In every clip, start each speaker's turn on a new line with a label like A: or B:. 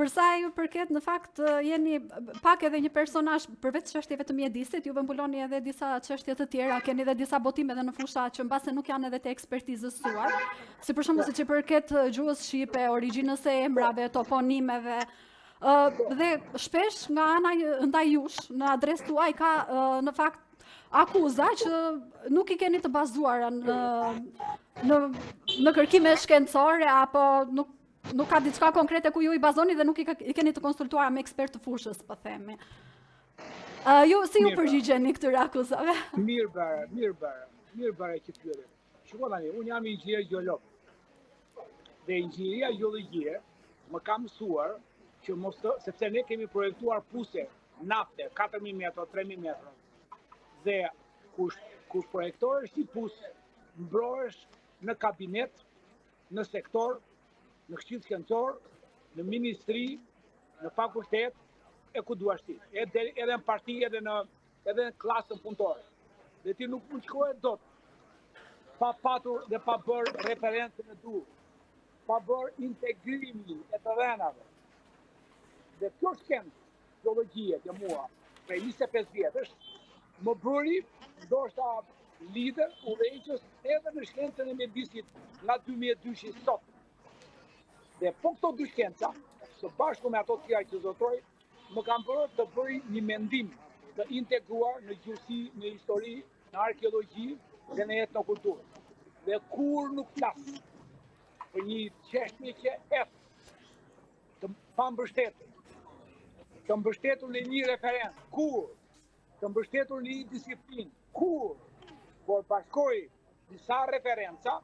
A: Për sa ju përket, në fakt jeni pak edhe një personazh përveç çështjeve të mjedisit, juve mbuloni edhe disa çështje të tjera, keni edhe disa botime edhe në fusha që mbase nuk janë edhe te ekspertizës suaj, si për shembull siç i përket gjuhës shqipe, origjinës së emrave, toponimeve, dhe shpesh nga ana ndaj jush në adresë tuaj ka në fakt akuza që nuk i keni të bazuara në kërkime shkencore apo nuk ka diçka konkrete ku ju i bazoni dhe nuk i keni të konsultuara me ekspert të fushës, po themi. Ju si ju përgjigjeni këtyre akuzave?
B: Mirë bare që pyetje. Shiko tani, unë jam inxhinier gjeolog. Dhe inxhinieria gjeologjie më ka mësuar që sepse ne kemi projektuar puse, nafte, 4.000 metra, 3.000 metra. Dhe kur projektoresh si pusë, mbrohesh në kabinet, në sektor, në këshill shkencor, në ministri, në fakultet, e ku duash ti. Edhe në parti, edhe në klasën punëtore. Dhe ti nuk mund shkohet dot pa patur dhe pa bërë referencën e duhur, pa bërë integrimin e terrenave. Dhe kjo shkencë geologjie që mua, prej 25 vjetësh, më bëri ndoshta lider udhëheqës edhe në shkencën e mjedisit nga 2002 sot. Dhe po këto dy shkenca, së bashku me ato tjera që zotoj, më kanë bërë të bëj një mendim të integruar në gjuhësi, në histori, në arkeologji dhe në etnokulturë. Dhe kur nuk flas për një çështje që të pambështetur, të mbështetur në një referencë, kur, të mbështetur në një disiplinë, kur, por bashkoj disa referenca,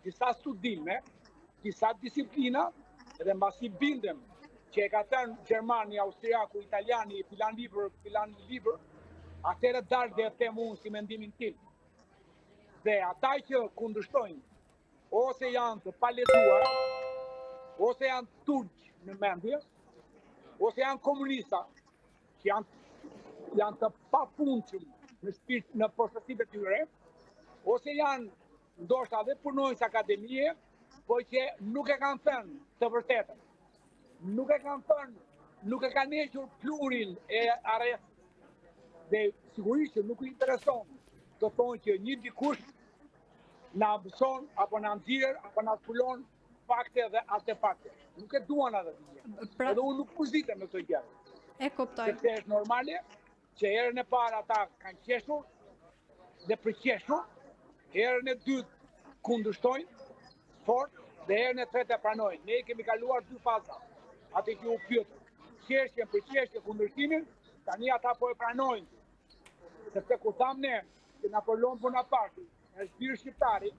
B: disa studime, disa disiplina, dhe mbasi bindem që e ka thënë Gjermani, Austriaku, Italiani, filan libër, atëherë dash dhe e them unë si mendimin tim. Dhe ata që kundërshtojnë, ose janë të palexuar, ose janë turq në mendje, ose janë komunista, që janë të papunqëm në shpirt në përshtatime të tyre, ose janë ndoshta dhe punonjës akademie, po që nuk e kanë thënë të vërtetën. Nuk e kanë thënë, nuk e kanë hequr plurin e arrest. Dhe sigurisht që nuk i intereson të thonë që një dikush na mëson, apo na nxjerr, apo na zbulon fakte dhe artefakte. Nuk e duan atë gjë. Edhe unë nuk pozitem në këtë gjë.
A: E kuptoj.
B: Sepse është normale që herën e parë ata kanë qeshur dhe përqeshur, herën e dytë kundërshtojnë fort dhe herën e tretë e pranojnë. Ne kemi kaluar dy faza. Atë që u pyetën. Qeshjen për qeshje kundërshtimin, tani ata po e pranojnë. Sepse kur thamë ne që Napoleon Bonaparte është birë shqiptari,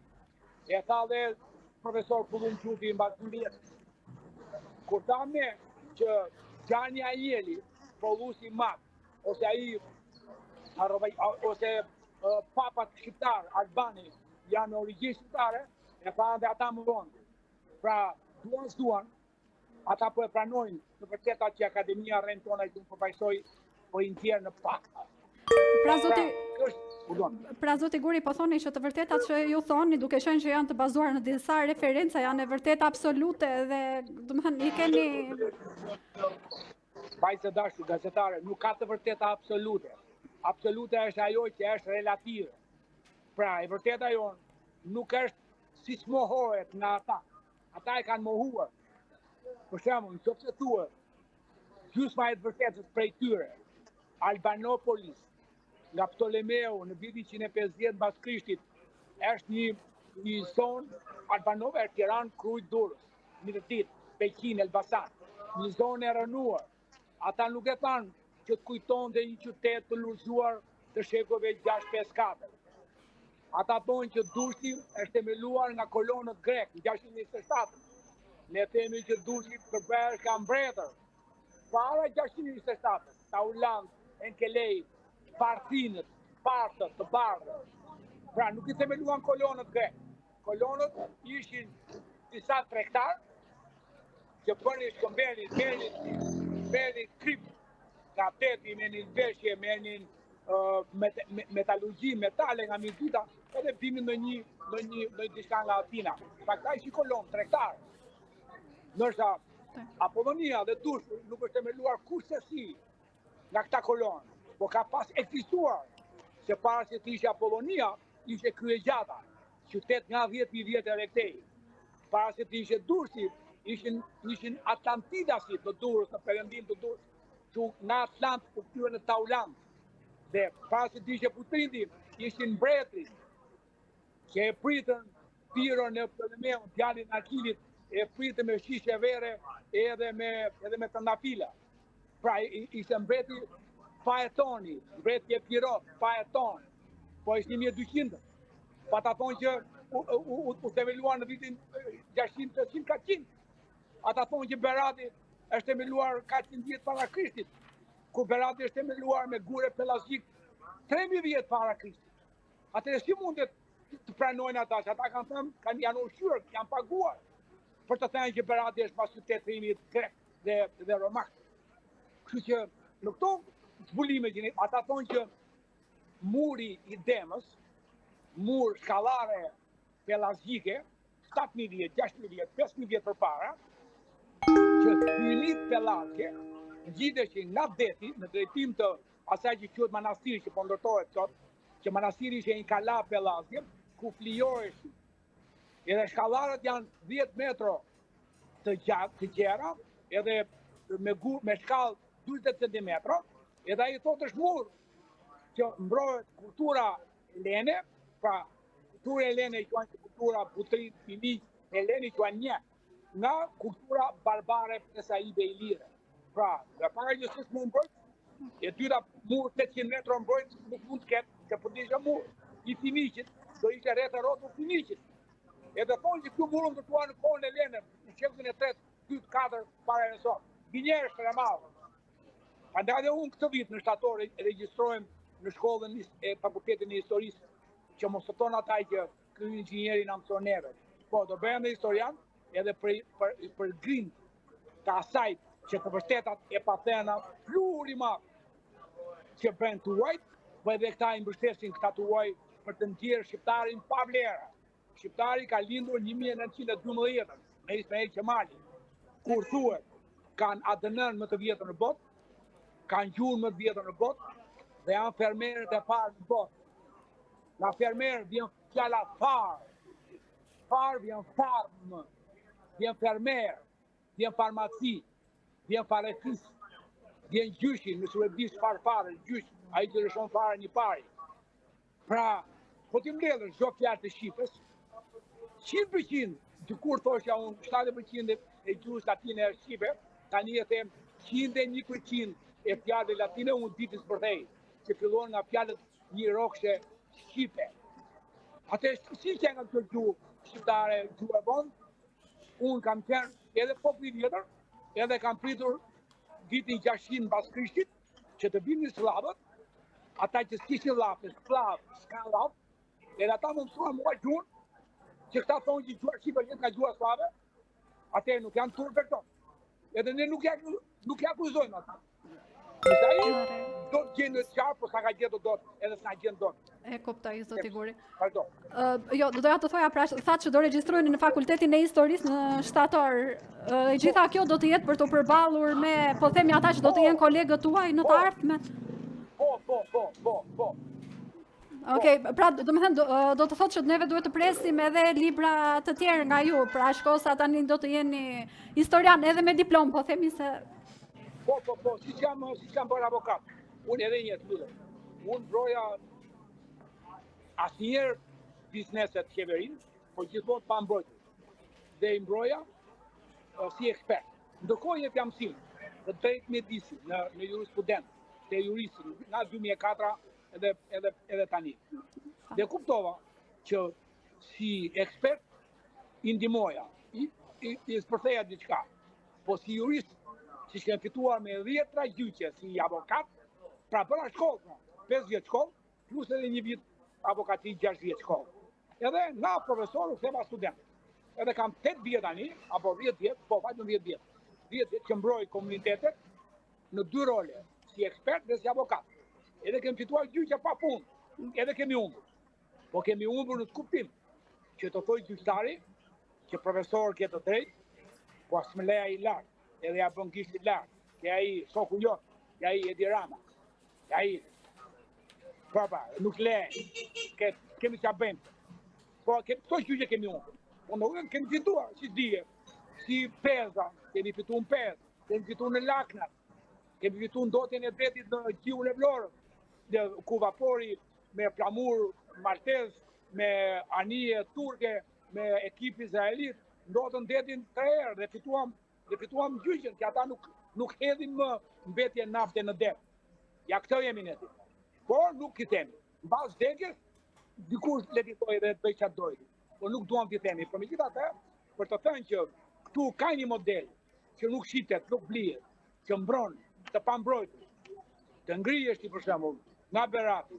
B: e tha dhe profesor Kullum Quti mbas 2 vjetës. Kur thamë ne që Gjani Ajeli, pollusi mat, ose ai ose papat shqiptar, Albani, janë origjinë shqiptare, e thanë dhe ata më vonë. Pra, duan s'duan, ata po e pranojnë të vërteta që Akademia Rend Tona i du përfaqësoj po i nxjerr në fakt.
A: Pra zoti Guri, po thoni që të vërtetat që ju thoni, duke qenë që janë të bazuar në disa referenca, janë e vërtet absolute dhe domethënë i keni
B: Vajzë dashur gazetare, nuk ka të vërteta absolute. Absolute është ajo që është relative. Pra, e vërteta jonë nuk është siç mohohet nga ata. Ata e kanë mohuar. Për shembull, nëse thuhet gjysma e vërtetës prej tyre, Albanopolis, nga Ptolemeu në vitin 150 mbas Krishtit, është një zonë Albanove, Tiranë, Krujt, Durrës, Miratit, Pekin, Elbasan, një zonë e rënuar. Ata nuk e thanë që të kujtonte një qytet të lulzuar të shekujve 6-5-4. Ata thonë që Durrësi është themeluar nga kolonët grek në 627. Ne themi që Durrësi përbëhet nga mbretër. Para 627, Taulant, Enkelej, Parthinët, Partët, të bardhët. Pra nuk i themeluan kolonët grek. Kolonët ishin disa tregtar që bënin shkëmbelin, merrnin krip nga teti, merrnin veshje, merrnin metalurgji, metale nga Mizuta, edhe bimin në diçka nga Atina. Pra këta ishin kolonë, tregtar. Nërsa Apollonia dhe Durrësi nuk është themeluar kurrësi nga këta kolonë, po ka pas ekzistuar se para se të ishte Apollonia, ishte Kryegjata, qytet nga 10.000 vjet e rektej. Para se të ishte Durrësi, ishin Atlantidasit në Durrës, në perëndim të Durrës, që nga Atlant u kthyen në Taulant. Dhe para se të ishte Putrindi, ishin mbretërit që e pritën Piron e Ptolemeun, djalin e Akilit, e pritën me shishe vere edhe me trëndafila. Pra ishte mbreti Faetoni, mbreti e Pirot, Faeton, po ishte 1200. Pa ta thonë që u themeluar në vitin 600-400. Ata thonë që Berati është themeluar 400 vjet para Krishtit, ku Berati është themeluar me gure pelazhik 3000 vjet para Krishtit. Atëherë si mundet të pranojnë ata, që ata kanë thënë, janë ushqyer, janë paguar për të thënë që Berati është pas qytetërimit grek dhe romak. Kështu që në këto zbulime që ata thonë që muri i Demës, mur shkallare pelazhike, 7.000 vjet, 6.000 vjet, 5.000 vjet përpara, që hynit pelazhike ngjiteshin nga deti në drejtim të asaj që quhet manastiri, që po ndërtohet sot, që manastiri ishte një kala pelazhike, ku flijoheshin. Edhe shkallarët janë 10 metro të gjera, edhe me shkallë 40 cm, edhe ai thotë është mur që mbrohet kultura helene, pra kultura helene i quajnë kultura butrit, filiq, heleni i quajnë një, nga kultura barbare Pesaibe Ilire. Pra, nga para njësës më mbrojt, e dyta mur 800 metro mbrojt, nuk mund të ketë, që për dishe mur i Finiqit, do ishte rreth e rrotull Finiqit. Edhe thonë që kjo murë ndërtuar në kohën helene, në shekulin e 3, 2-4 para e sot. Binjerë është e madhe. Prandaj edhe unë këtë vit në shtator regjistrojmë në shkollën e fakultetin e historisë, që mos të thonë ata që ky inxhinieri na mëson neve. Po, do bëhem dhe historian, edhe për grind të asaj që të vërtetat e pathena plurima që bën tuaj, po edhe këta i mbështesin këta tuaj për të ndjerë shqiptarin pa vlera. Shqiptari ka lindur 1912 me Ismail Qemali, kur thuhet kanë ADN-n më të vjetër në botë, kanë gjuhën më të vjetër në botë dhe janë fermerët e parë në botë. Nga fermerë vjen fjala far. Far vjen farm, vjen fermer, vjen farmaci, vjen faretis, vjen gjyshi, nëse u e di çfarë fare, gjysh, ai që lëshon fare një pari. Pra, po ti mbledhësh çdo fjalë të shqipës, 100%, dikur thoshja unë 70% e gjuhës latine e shqipe, tani e them 101% e fjalëve latine unë ditës përthej, që fillon nga fjalët një rokshe shqipe. Atë si që nga këtë gjuhë shqiptare, gjuhë e vonë, unë kam qenë edhe populli vjetër, edhe kam pritur vitin 600 pas Krishtit, që të binin slavët, ata që s'kishin llafë, s'kan llafë, edhe ata më mësuan mua gjuhën, që këta thonë që gjuhë shqipe jetë nga gjuhë slave, atë nuk janë turpe këto. Edhe ne nuk ja akuzojmë ata. Nëse ai do të gjenë në qarë, po sa ka gjetë do edhe s'na gjenë do.
A: E kuptoj, zoti Guri.
B: Pardon.
A: Jo, do doja të thoja pra, thatë që do regjistrojnë në fakultetin e historisë në shtator. E gjitha kjo do të jetë për të përballur me, po themi ata që do të jenë kolegët tuaj në të ardhmen.
B: Po.
A: Okej, pra do të thënë do të thotë që neve duhet të presim edhe libra të tjerë nga ju, pra shkosa tani do të jeni historian edhe me diplomë, po themi se
B: Po, si jam bërë avokat. Unë edhe një të lutem. Unë mbroja asnjëherë bizneset qeverinë, po gjithmonë pa mbrojtur. Dhe i mbroja si ekspert. Ndërkohë jep jam mësim të drejtë mjedisi në jurisprudencë, te juristi nga 2004 edhe tani. Dhe kuptova që si ekspert i ndihmoja, i spërtheja diçka. Po si jurist, që shkem fituar me 10 gjyqe si avokat, pra bëra shkollë, 5 vjet shkollë, plus edhe një vit avokati 6 vjet shkollë. Edhe nga profesor u thema student. Edhe kam 8 vjet tani, apo 10 vjet, po vetëm 10 vjet. 10 vjet që mbroj komunitetet në 2 role, si ekspert dhe si avokat. Edhe kemi fituar gjyqe pa punë, edhe kemi humbur. Po kemi humbur në të kuptim që të thoj gjyqtari që profesor ke të drejtë, po as më leja i lartë. edhe ja bën kishit lartë, që ai shoku jot, që ai Edi Rama, që ai nuk le, kemi që bëjmë. Po, këto gjyqe kemi unë. Po, nuk kemi fituar, si dije, si Peza, kemi fitu në Pez, kemi fitu në Laknat, kemi fitu në dotjen e detit në Gjiun e Vlorës, ku vapori me Flamur Martez, me anije turke, me ekip izraelit, ndotën detin 3 herë dhe fituam gjyqen, që ata nuk hedhin më mbetje nafte në det. Ja këtë jemi ne ti. Por nuk kitemi. Në bazë vdekjes, dikush le titoj dhe të bëj qatë dojtë. Por nuk duam t'i themi. Por me gjitha të, për të thënë që këtu ka një model që nuk shitet, nuk blijet, që mbron, të pambrojtur, të ngrihesh ti për shembull nga Berati,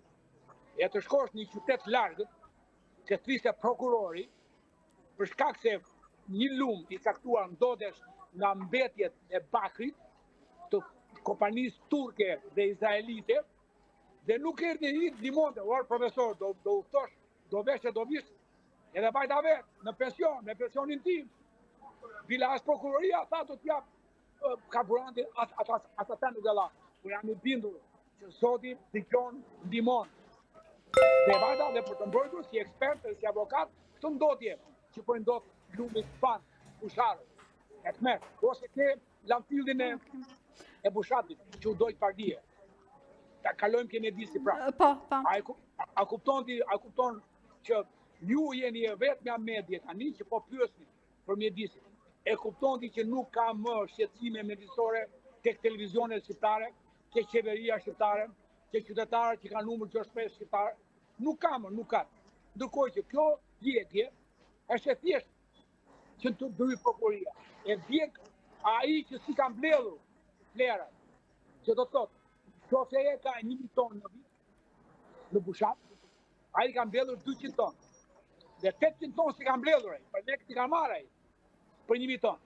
B: e të shkosh në një qytet largët, që thiste prokurori, për shkak se një lumë i caktuar ndodhesh nga mbetjet e Bakrit, të kompanisë turke dhe izraelite, dhe nuk erdhi i limonte, orë profesor, do uftosh, do vesh e do vish, edhe bajta vetë, në pension, me pensionin tim. Bila as prokuroria, tha do t'jap karburantin, ata ta nuk e la. Por jam i bindur që Zoti dëgjon ndihmon. Dhe bajta dhe për të mbrojtur si ekspert dhe si avokat, këtë ndodhje që po ndodh lumit fan, pusharë, e të merë, ose ke lamfillin e bushatit, që u dojtë pardije. Ta kalojmë Kennedy-si pra.
A: Po.
B: A kupton që ju jeni e vetë nga media tani që po pyesni për mjedisin. E kupton që nuk ka më shqetësime mjedisore tek televizionet shqiptare, tek qeveria shqiptare, tek qytetarët që kanë numër 65 shqiptare. Nuk ka më, nuk ka. Ndërkohë që kjo vjedhje është e thjeshtë që të bëjë prokuroria. E vjek ai që si ka mbledhur flerat, që do të thotë qofse e ka 1.000 tonë në vit, në bushat, ai ka mbledhur 200 tonë. Dhe 800 tonë si ka mbledhur ai, për ne këti ka marrë ai, për 1.000 tonë.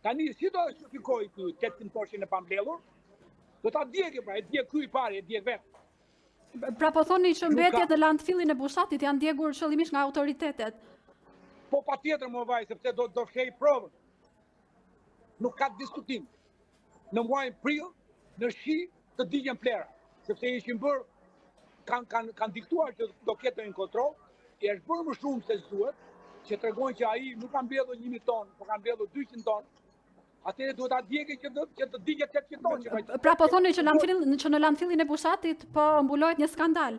B: Tani, si do të shfikoj të 800 tonë që në pa mbledhur, do ta djegë pra, e djegë kuj pari, e djegë vetë.
A: Pra po thoni që mbetjet në landfillin e bushatit janë djegur qëllimisht nga autoritetet.
B: Po pa tjetër më vaj, sepse do fshej provën. Nuk ka diskutim. Në muajin prill, në shi, të digjen plera, sepse ishin bërë, kanë diktuar që do ketë një kontrol, e është bërë më shumë se duhet, që tregojnë që ai nuk ka mbledhur 1.000 tonë, por ka mbledhur 200 tonë. Atëherë duhet ta djegë që të digjet 800 tonë.
A: Pra po thoni që në landfillin e bushatit po mbulohet një skandal.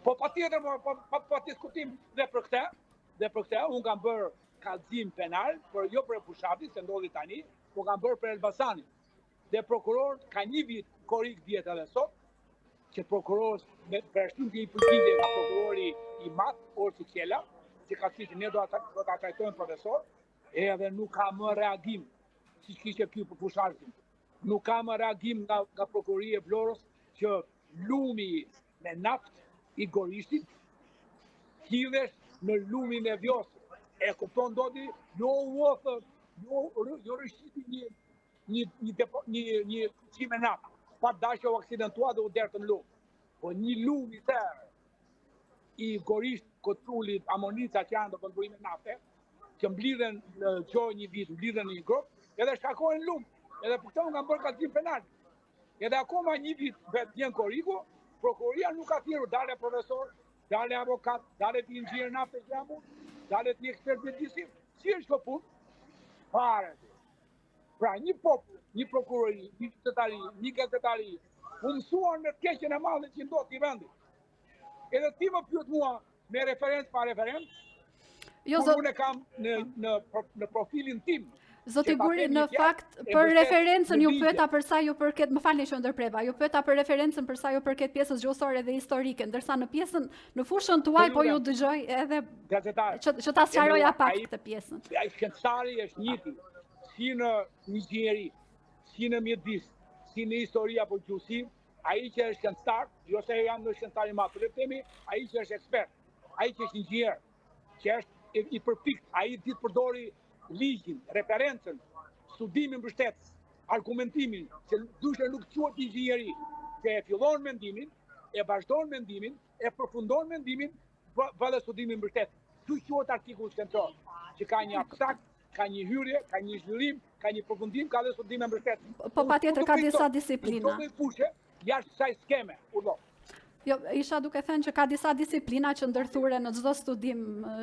B: Po patjetër, pa diskutim dhe për këtë, unë kam bërë kallëzim penal, por jo për bushatin, se ndodhi tani, po kam bërë për Elbasanin. Dhe prokuror ka 1 vit korrik vjet edhe sot, që prokuror me përshtim të i përgjigje nga prokurori i madh, Orsi Qela, që ka thënë ne do ta trajtojmë profesor, edhe nuk ka më reagim, si kishte ky për pushartin. Nuk ka më reagim nga prokuroria e Vlorës që lumi me naft i Gorishtit hidhesh në lumin e Vjosës. E kupton doti, jo rishiti një qime naftë, pa dashë u aksidentua dhe u dertë në lumë. Po një lumë i tërë i Gorisht, Kotrullit, Amonica që janë do pëndurime nafte, që mblidhen në gjoj një vit, mblidhen në një grupë, edhe shkakojnë lumë. Edhe për këto nga bërë kallëzim penal. Edhe akoma 1 vit vjen korriku, prokuroria nuk ka thirrur dalë profesor, dalë avokat, dalë të inxhinier nafte xhamu, dalë të ekspert mjedisi. Si është kjo punë? Fare. Pra një popull, një prokurori, një qytetari, një gazetari, u mësuan me të keqen e madhe që ndodh i vendit. Edhe ti më pyet mua me referencë pa referencë, unë e kam në profilin tim.
A: Zoti Guri, në fakt, për referencën ju pyeta për sa ju përket, më falni që ndërpreva, ju pyeta për referencën për sa ju përket pjesës gjuhësore dhe historike, ndërsa në fushën tuaj po ju dëgjoj edhe që ta sqaroja pak këtë pjesën.
B: Shkencëtari është njëti, si në inxhinieri, si në mjedis, si në histori apo gjuhësi, ai që është shkencëtar, jo se jam në shkencëtar i madh, ai që është ekspert, ai që është inxhinier, që është i përpikt, ai ditë përdori ligjin, referencën, studimin mbështetës, argumentimin, që dushe nuk quhet inxhinieri, që e fillon mendimin, e vazhdon mendimin, e përfundon mendimin, vë dhe studimin mbështetës. Ky quhet artikull shkencor, që ka një abstrakt, ka një hyrje, ka një zhvillim, ka një përfundim, ka dhe studim e mbështetës.
A: Po patjetër ka disa disiplina.
B: Në fushë, jashtë kësaj skeme, urdo.
A: Jo, isha duke thënë që ka disa disiplina që ndërthure në çdo studim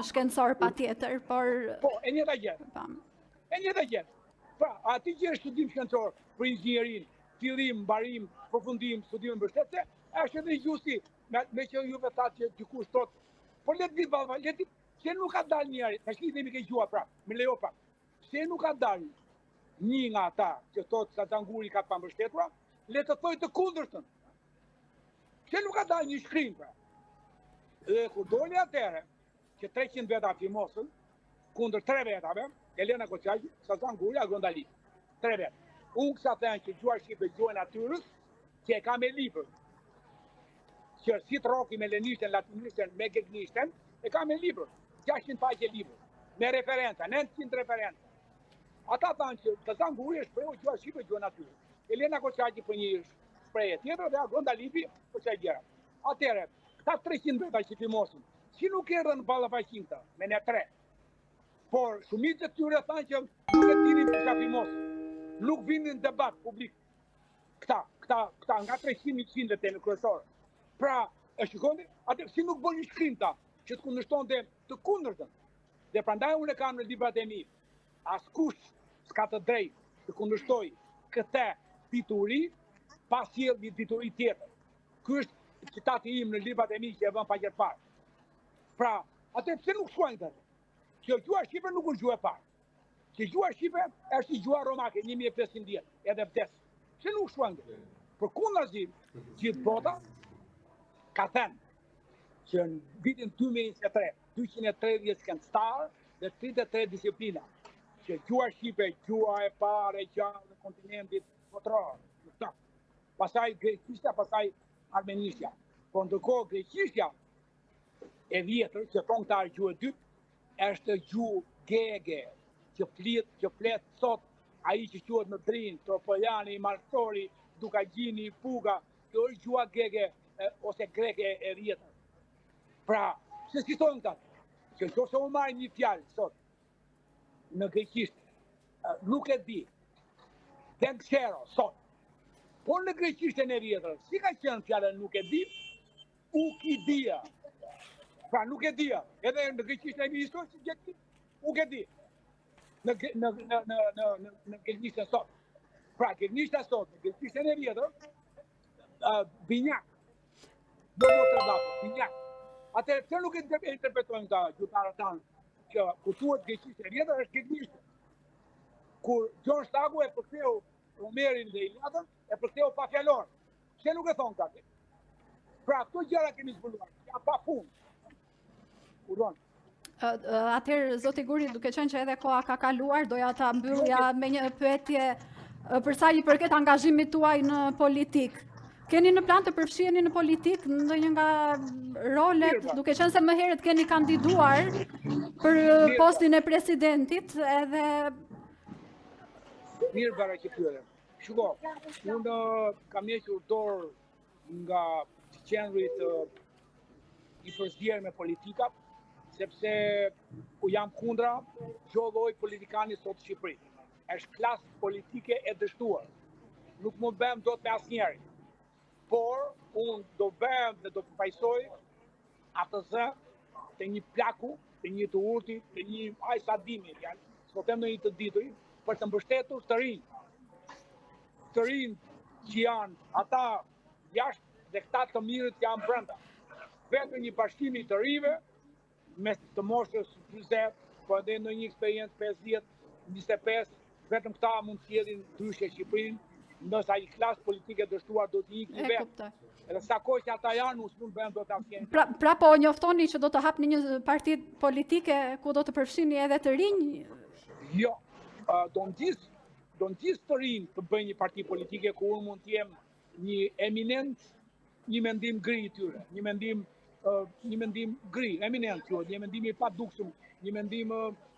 A: shkencor patjetër, por
B: Po, e njëjta gjë. E njëjta gjë. Pra, aty që është studim shkencor për inxhinierin, fillim, mbarim, përfundim, studim e mbështetëse, është edhe gjusti, me që juve thatë që dikush thotë, po le të vi vallë, le të se nuk ka dalë njëri, tash lidhemi ke gjua prap, me lejo prap. Se nuk ka dalë një nga ata që thotë Sazanguri ka të pambështetura, le të thojë të kundërtën. Se nuk ka dalë një shkrim pra. Dhe kur doli atëherë që 300 veta firmosën kundër 3 vetave, Elena Koçaqi, Sazanguri, Agrondali. 3 vetë. Unë kësa thënë që gjuar shqipe gjuhën natyrës, që e ka me libër. Që si të roki me lenishten, latinishten, me gegnishten, e ka me libër. 600 faqe libër. Me referenca, 900 referenca. Ata thanë që Sazanguri është shprehu gjuar shqipe gjuhën natyrës. Elena Koçaqi për një shprehje tjetër dhe Agrondali për çaj gjëra. Atëherë, këta 300 veta që firmosin, si nuk erdhën në ballafaqim këta, me ne 3. Por shumica e tyre thanë që nuk e dinin kush ka firmosur. Nuk vinin në debat publik. Këta nga 300 të kryesore. Pra, e shikoni, atë si nuk bën një shkrim ta që të kundërshtonte të kundërtën. Dhe prandaj unë e kam në librat e mi. Askush s'ka të drejtë të kundërshtoj këtë dituri pa sjell një dituri tjetër. Ky është citati im në librat e mi që e vën pa gjë parë. Pra, atë pse nuk shkruajnë këtë? Që gjua shqipe nuk është gjua e parë. Që gjua shqipe është gjua romake 1500 vjet, edhe vdes. Pse nuk shkruajnë këtë? Përkundazi, gjithë bota ka thënë që në vitin 2023, 230 shkencëtarë dhe 33 disiplina, që gjua shqipe, gjua e parë e gjallë në kontinentit botror. Pastaj greqishtja, pastaj armenishtja. Po ndërkohë greqishtja e vjetër, që thonë këta gjuhë e dytë, është gjuhë gege, që flet sot ai që quhet në Drin, Tropojani, Marsori, Dukagjini, Puga, kjo është gjuha gege ose greke e vjetër. Pra, se si thonë këta, që nëse unë marr një fjalë sot në greqisht, nuk e di, them xero sot. Por në greqishtën e vjetër, si ka qenë fjala nuk e di, ukidia. Pra nuk e dia. Edhe në greqishtën e vjetër si gjeti, nuk e di. Në greqishtën sot. Pra greqishtën sot, në greqishtën e vjetër, binjak. Do të dapo, binjak. Atë pse nuk e interpretojnë ta gjyqtarët tanë që kur thuhet greqishtën e vjetër është greqishtë. Kur Gjon Shtaku e përktheu Homerin dhe Iliadën, e përktheu pa fjalor. Pse nuk e thon këtë? Pra këto gjëra kemi zbuluar, ja pa fund. Urdon.
A: Atëherë zoti Guri, duke qenë që edhe koha ka kaluar, doja ta mbyllja me një pyetje për sa i përket angazhimit tuaj në politik. Keni në plan të përfshiheni në politik ndonjë nga rolet, duke qenë se më herët keni kandiduar për postin e presidentit, edhe
B: mirë bara që pyetëm. Shiko, unë kam hequr dorë nga qendrit i përzgjerë me politikat, sepse u jam kundra çdo lloj politikani sot në Shqipëri. Është klasë politike e dështuar. Nuk më bëm dot me asnjëri. Por unë do bëm dhe do përfaqësoj atë zë të një plaku, të një të urti, të një ajsadimi, s'po them në një të ditur, për të mbështetur të rinj. Të rinj që janë ata jashtë dhe këta të mirët janë brenda. Vetëm një bashkimi të rive, me të moshës 40, po edhe në një eksperiencë 50, 25, vetëm këta mund të sjellin ndryshe Shqipërinë, ndërsa ai klasë politike dështuar do të ikë vetë. Edhe sa kohë që ata janë, nuk mund bëjmë dot asnjë.
A: Pra po njoftoni që do të hapni një parti politike ku do të përfshini edhe të rinj? Jo, do nxis të rinj të bëjnë një parti politike ku unë mund të jem një eminent, një mendim gri i tyre, një mendim gri, eminent, një mendim i padukshëm, një mendim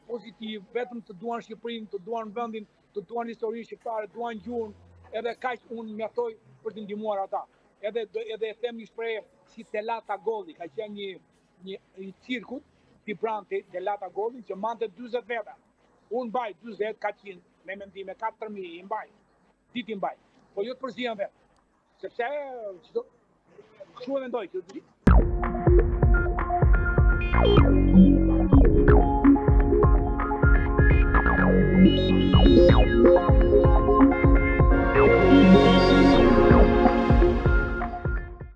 A: pozitiv, vetëm të duan Shqipërinë, të duan vendin, të duan historinë shqiptare, duan gjuhën, edhe kaq unë mjaftoj për të ndihmuar ata. Edhe e them një shprehje si Telata Golli, ka qenë një cirkut vibrante Telata Golli që mante 40 veta. Unë mbaj 40 ka qenë
B: me mendime 4.000 i mbaj, ditë i mbaj, po jo të përzihen vetë, sepse kështu e mendoj që